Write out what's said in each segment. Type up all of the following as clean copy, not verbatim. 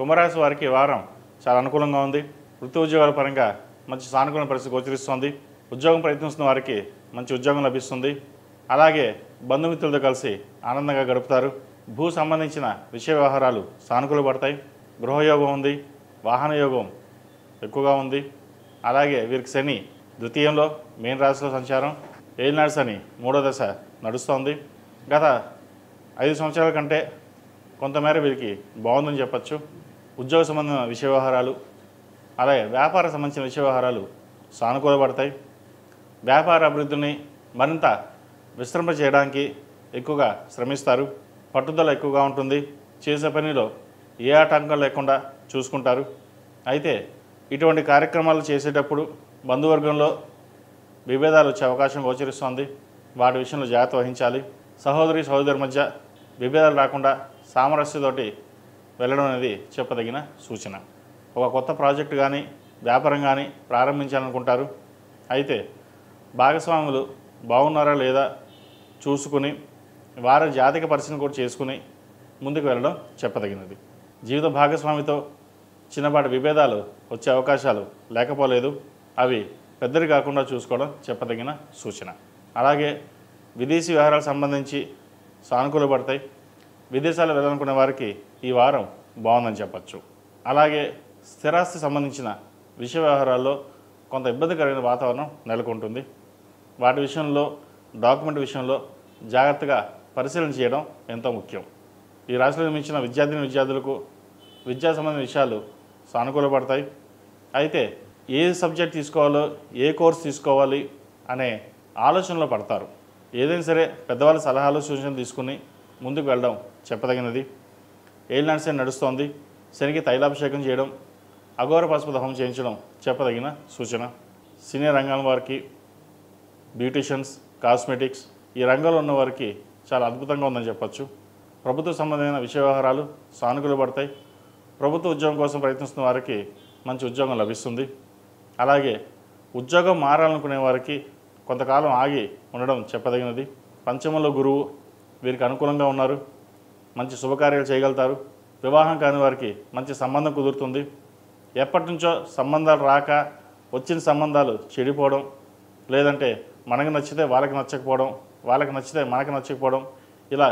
కుంభరాశి వారికి ఈ వారం చాలా అనుకూలంగా ఉంది. వృత్తి ఉద్యోగాల పరంగా మంచి సానుకూల పరిస్థితి గోచరిస్తుంది. ఉద్యోగం ప్రయత్నిస్తున్న వారికి మంచి ఉద్యోగం లభిస్తుంది. అలాగే బంధుమిత్రులతో కలిసి ఆనందంగా గడుపుతారు. భూ సంబంధించిన విషయ వ్యవహారాలు సానుకూల పడతాయి. గృహయోగం ఉంది, వాహన యోగం ఎక్కువగా ఉంది. అలాగే వీరికి శని ద్వితీయంలో మీన రాశిలో సంచారం, ఏలినాడు శని 3వ దశ నడుస్తోంది. గత 5 సంవత్సరాల కంటే కొంతమేర వీరికి బాగుందని చెప్పచ్చు. ఉద్యోగ సంబంధమైన విషయ వ్యవహారాలు అలాగే వ్యాపార సంబంధించిన విషయ వ్యవహారాలు సానుకూలపడతాయి. వ్యాపార అభివృద్ధిని మరింత విస్తరింప చేయడానికి ఎక్కువగా శ్రమిస్తారు. పట్టుదల ఎక్కువగా ఉంటుంది. చేసే పనిలో ఏ ఆటంకం లేకుండా చూసుకుంటారు. అయితే ఇటువంటి కార్యక్రమాలు చేసేటప్పుడు బంధువర్గంలో విభేదాలు వచ్చే అవకాశం గోచరిస్తోంది. వాటి విషయంలో జాగ్రత్త వహించాలి. సహోదరి మధ్య విభేదాలు రాకుండా సామరస్యతోటి వెళ్ళడం అనేది చెప్పదగిన సూచన. ఒక కొత్త ప్రాజెక్టు కానీ వ్యాపారం కానీ ప్రారంభించాలనుకుంటారు. అయితే భాగస్వాములు బాగున్నారా లేదా చూసుకుని వారి జాతక పరిశీలన కూడా చేసుకుని ముందుకు వెళ్ళడం చెప్పదగినది. జీవిత భాగస్వామితో చిన్నపాటి విభేదాలు వచ్చే అవకాశాలు లేకపోలేదు. అవి పెద్దవి కాకుండా చూసుకోవడం చెప్పదగిన సూచన. అలాగే విదేశీ వ్యవహారాలకు సంబంధించి సానుకూలపడతాయి. విదేశాలు వెళ్ళాలనుకునే వారికి ఈ వారం బాగుందని చెప్పచ్చు. అలాగే స్థిరాస్తి సంబంధించిన విషయ వ్యవహారాల్లో కొంత ఇబ్బందికరమైన వాతావరణం నెలకొంటుంది. వాటి విషయంలో డాక్యుమెంట్ విషయంలో జాగ్రత్తగా పరిశీలన చేయడం ఎంతో ముఖ్యం. ఈ రాశిలో నిర్మించిన విద్యార్థులకు విద్యా సంబంధించిన విషయాలు సానుకూలపడతాయి. అయితే ఏ సబ్జెక్ట్ తీసుకోవాలో ఏ కోర్స్ తీసుకోవాలి అనే ఆలోచనలో పడతారు. ఏదైనా సరే పెద్దవాళ్ళ సలహాలు సూచనలు తీసుకుని ముందుకు వెళ్ళడం చెప్పదగినది. ఏలినాడు శని నడుస్తోంది. శనికి తైలాభిషేకం చేయడం, అఘోర పశుపతి హోమం చేయించడం చెప్పదగిన సూచన. సినీ రంగం వారికి, బ్యూటీషియన్స్, కాస్మెటిక్స్ ఈ రంగంలో ఉన్న వారికి చాలా అద్భుతంగా ఉందని చెప్పచ్చు. ప్రభుత్వ సంబంధమైన విషయ వ్యవహారాలు సానుకూలపడతాయి. ప్రభుత్వ ఉద్యోగం కోసం ప్రయత్నిస్తున్న వారికి మంచి ఉద్యోగం లభిస్తుంది. అలాగే ఉద్యోగం మారాలనుకునే వారికి కొంతకాలం ఆగి ఉండడం చెప్పదగినది. పంచమంలో గురువు వీరికి అనుకూలంగా ఉన్నారు. మంచి శుభకార్యాలు చేయగలుగుతారు. వివాహం కాని వారికి మంచి సంబంధం కుదురుతుంది. ఎప్పటి నుంచో సంబంధాలు రాక వచ్చిన సంబంధాలు చెడిపోవడం, లేదంటే మనకు నచ్చితే వాళ్ళకి నచ్చకపోవడం, వాళ్ళకి నచ్చితే మనకు నచ్చకపోవడం, ఇలా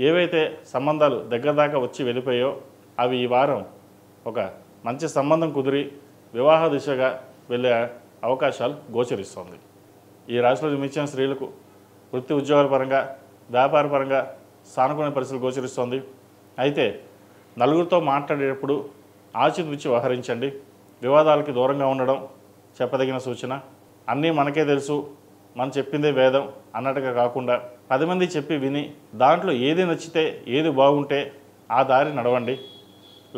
ఏవైతే సంబంధాలు దగ్గర దాకా వచ్చి వెళ్ళిపోయాయో అవి ఈ వారం ఒక మంచి సంబంధం కుదిరి వివాహ దిశగా వెళ్ళే అవకాశాలు గోచరిస్తుంది. ఈ రాశిలో జన్మించిన స్త్రీలకు వృత్తి ఉద్యోగాల పరంగా, వ్యాపార పరంగా సానుకూల పరిస్థితులు గోచరిస్తోంది. అయితే నలుగురితో మాట్లాడేటప్పుడు ఆచితూచి వ్యవహరించండి. వివాదాలకి దూరంగా ఉండడం చెప్పదగిన సూచన. అన్నీ మనకే తెలుసు, మనం చెప్పిందే వేదం అన్నట్టుగా కాకుండా 10 మంది చెప్పి విని దాంట్లో ఏది నచ్చితే ఏది బాగుంటే ఆ దారి నడవండి.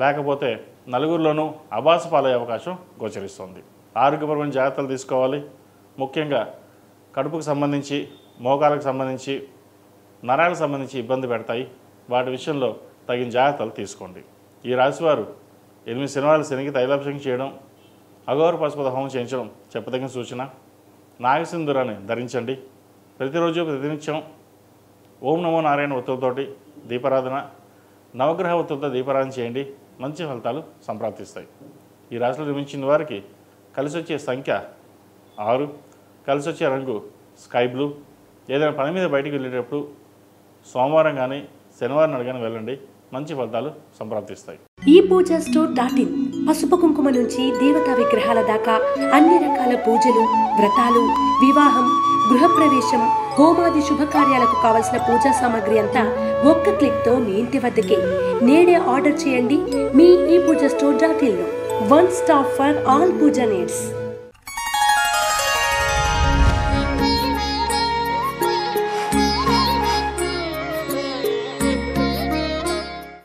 లేకపోతే నలుగురిలోనూ అబాస పాలయ్యే అవకాశం గోచరిస్తుంది. ఆరోగ్యపరమైన జాగ్రత్తలు తీసుకోవాలి. ముఖ్యంగా కడుపుకు సంబంధించి, మోకాలకు సంబంధించి, నరాలకు సంబంధించి ఇబ్బంది పెడతాయి. వాటి విషయంలో తగిన జాగ్రత్తలు తీసుకోండి. ఈ రాశివారు 8 శనివారాలు శనికి తైలాభిషేకం చేయడం, అఘోర పశుపతి హోమం చేయించడం చెప్పదగిన సూచన. నాగసింధూరాన్ని ధరించండి. ప్రతిరోజు ప్రతినిత్యం ఓం నమో నారాయణ ఒత్తులతోటి దీపారాధన, నవగ్రహ ఒత్తులతో దీపారాధన చేయండి. మంచి ఫలితాలు సంప్రాప్తిస్తాయి. ఈ రాశిలో నిర్మించిన వారికి కలిసి వచ్చే సంఖ్య 6, కలిసి వచ్చే రంగు స్కై బ్లూ. ఏదైనా పని మీద బయటికి వెళ్ళేటప్పుడు సోమవారం కానీ శనివారం నాడు కానీ వెళ్ళండి. మంచి ఫలితాలు సంప్రాప్తిస్తాయి. ఈ పూజా స్టోర్ .in పసుపు కుంకుమ నుంచి దేవతా విగ్రహాల దాకా అన్ని రకాల పూజలు, వ్రతాలు, వివాహం, గృహప్రవేశం, హోమాది శుభకార్యాలకు కావలసిన పూజా సామాగ్రి అంతా ఒక్క క్లిక్తో మీ ఇంటి వద్దకే. నేడే ఆర్డర్ చేయండి మీ ఈ పూజా స్టోర్ .in లో. One stop for all puja needs.